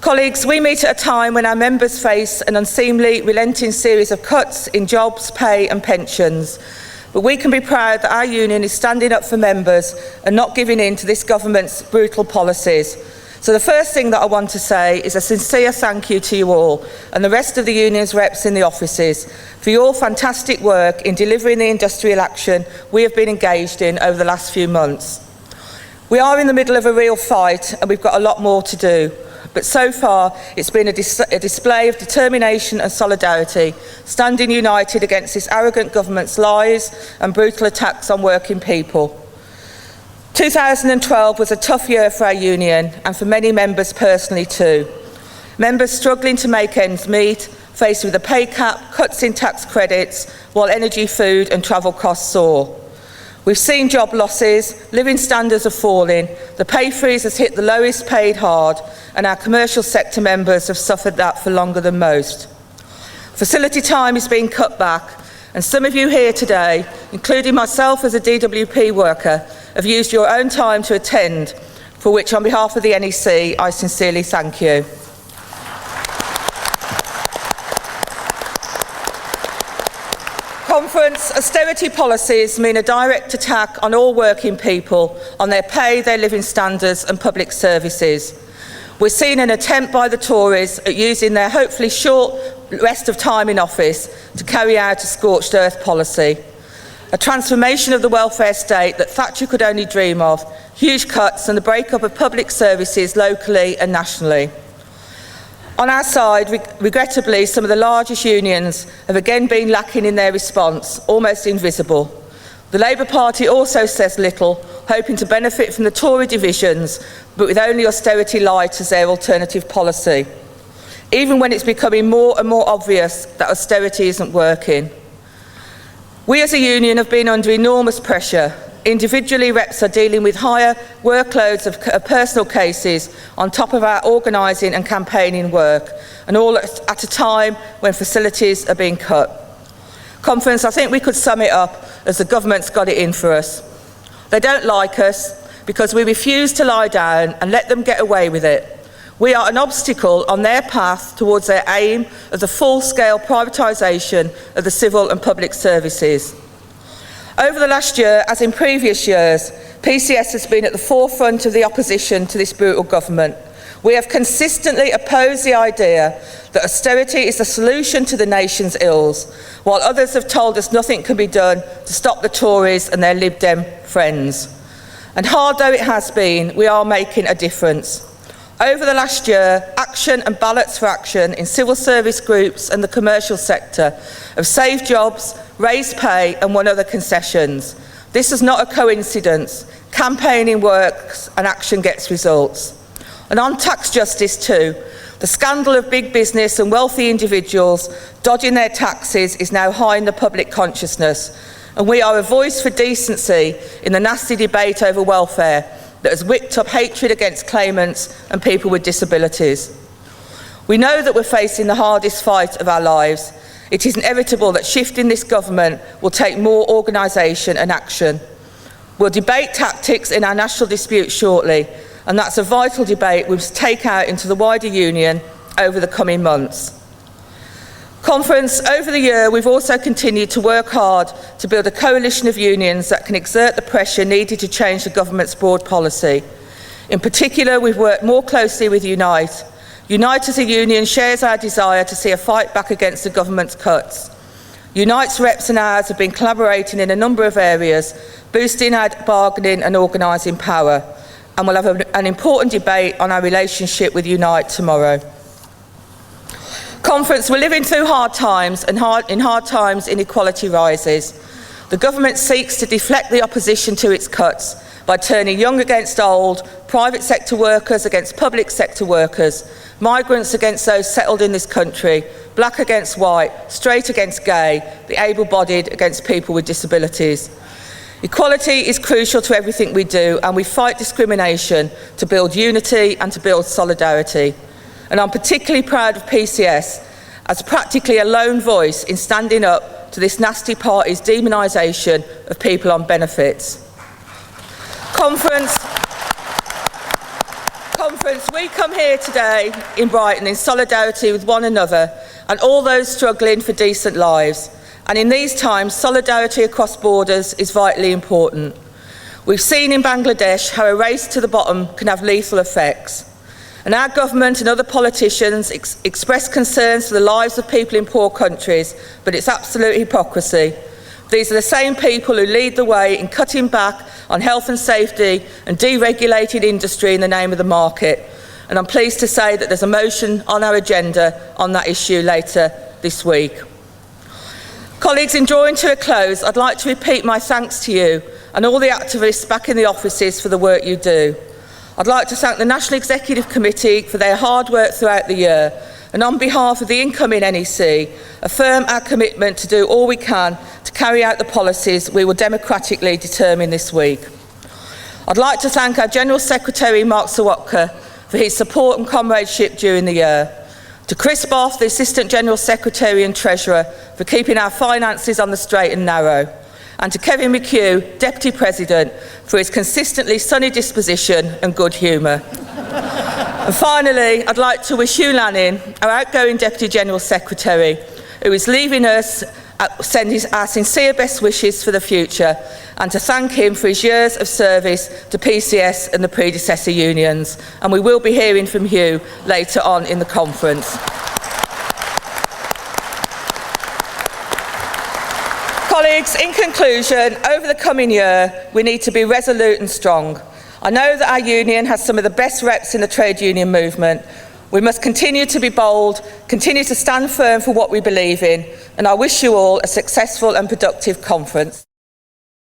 Colleagues, we meet at a time when our members face an unseemly, relenting series of cuts in jobs, pay and pensions. But we can be proud that our union is standing up for members and not giving in to this government's brutal policies. So the first thing that I want to say is a sincere thank you to you all and the rest of the union's reps in the offices for your fantastic work in delivering the industrial action we have been engaged in over the last few months. We are in the middle of a real fight and we've got a lot more to do. But so far, it's been a display of determination and solidarity, standing united against this arrogant government's lies and brutal attacks on working people. 2012 was a tough year for our union and for many members personally too. Members struggling to make ends meet, faced with a pay cap, cuts in tax credits, while energy, food and travel costs soar. We've seen job losses, living standards are falling, the pay freeze has hit the lowest paid hard, and our commercial sector members have suffered that for longer than most. Facility time is being cut back, and some of you here today, including myself as a DWP worker, have used your own time to attend, for which on behalf of the NEC, I sincerely thank you. Conference austerity policies mean a direct attack on all working people, on their pay, their living standards and public services. We're seeing an attempt by the Tories at using their hopefully short rest of time in office to carry out a scorched earth policy. A transformation of the welfare state that Thatcher could only dream of, huge cuts and the break-up of public services locally and nationally. On our side, regrettably, some of the largest unions have again been lacking in their response, almost invisible. The Labour Party also says little, hoping to benefit from the Tory divisions, but with only austerity light as their alternative policy, even when it's becoming more and more obvious that austerity isn't working. We as a union have been under enormous pressure. Individually, reps are dealing with higher workloads of personal cases on top of our organising and campaigning work, and all at a time when facilities are being cut. Conference, I think we could sum it up as the government's got it in for us. They don't like us because we refuse to lie down and let them get away with it. We are an obstacle on their path towards their aim of the full-scale privatisation of the civil and public services. Over the last year, as in previous years, PCS has been at the forefront of the opposition to this brutal government. We have consistently opposed the idea that austerity is the solution to the nation's ills, while others have told us nothing can be done to stop the Tories and their Lib Dem friends. And hard though it has been, we are making a difference. Over the last year, Action and Ballots for Action in civil service groups and the commercial sector have saved jobs, raised pay and won other concessions. This is not a coincidence. Campaigning works and action gets results. And on tax justice too, the scandal of big business and wealthy individuals dodging their taxes is now high in the public consciousness. And we are a voice for decency in the nasty debate over welfare that has whipped up hatred against claimants and people with disabilities. We know that we're facing the hardest fight of our lives. It is inevitable that shifting this government will take more organisation and action. We'll debate tactics in our national dispute shortly, and that's a vital debate we must take out into the wider union over the coming months. Conference, over the year we've also continued to work hard to build a coalition of unions that can exert the pressure needed to change the government's broad policy. In particular, we've worked more closely with Unite. Unite as a union shares our desire to see a fight back against the government's cuts. Unite's reps and ours have been collaborating in a number of areas, boosting our bargaining and organising power, and we'll have an important debate on our relationship with Unite tomorrow. Conference, we're living through hard times, and in hard times inequality rises. The government seeks to deflect the opposition to its cuts by turning young against old, private sector workers against public sector workers, migrants against those settled in this country, black against white, straight against gay, the able-bodied against people with disabilities. Equality is crucial to everything we do, and we fight discrimination to build unity and to build solidarity. And I'm particularly proud of PCS as practically a lone voice in standing up to this nasty party's demonisation of people on benefits. Conference, conference, we come here today in Brighton in solidarity with one another and all those struggling for decent lives. And in these times, solidarity across borders is vitally important. We've seen in Bangladesh how a race to the bottom can have lethal effects. And our government and other politicians express concerns for the lives of people in poor countries, but it's absolute hypocrisy. These are the same people who lead the way in cutting back on health and safety and deregulated industry in the name of the market. And I'm pleased to say that there's a motion on our agenda on that issue later this week. Colleagues, in drawing to a close, I'd like to repeat my thanks to you and all the activists back in the offices for the work you do. I'd like to thank the National Executive Committee for their hard work throughout the year, and on behalf of the incoming NEC, affirm our commitment to do all we can to carry out the policies we will democratically determine this week. I'd like to thank our General Secretary, Mark Sawatka, for his support and comradeship during the year, to Chris Boff, the Assistant General Secretary and Treasurer, for keeping our finances on the straight and narrow, and to Kevin McHugh, Deputy President, for his consistently sunny disposition and good humour. And finally, I'd like to wish Hugh Lanning, our outgoing Deputy General Secretary, who is leaving us, send our sincere best wishes for the future, and to thank him for his years of service to PCS and the predecessor unions. And we will be hearing from Hugh later on in the conference. Colleagues, in conclusion, over the coming year, we need to be resolute and strong. I know that our union has some of the best reps in the trade union movement. We must continue to be bold, continue to stand firm for what we believe in, and I wish you all a successful and productive conference.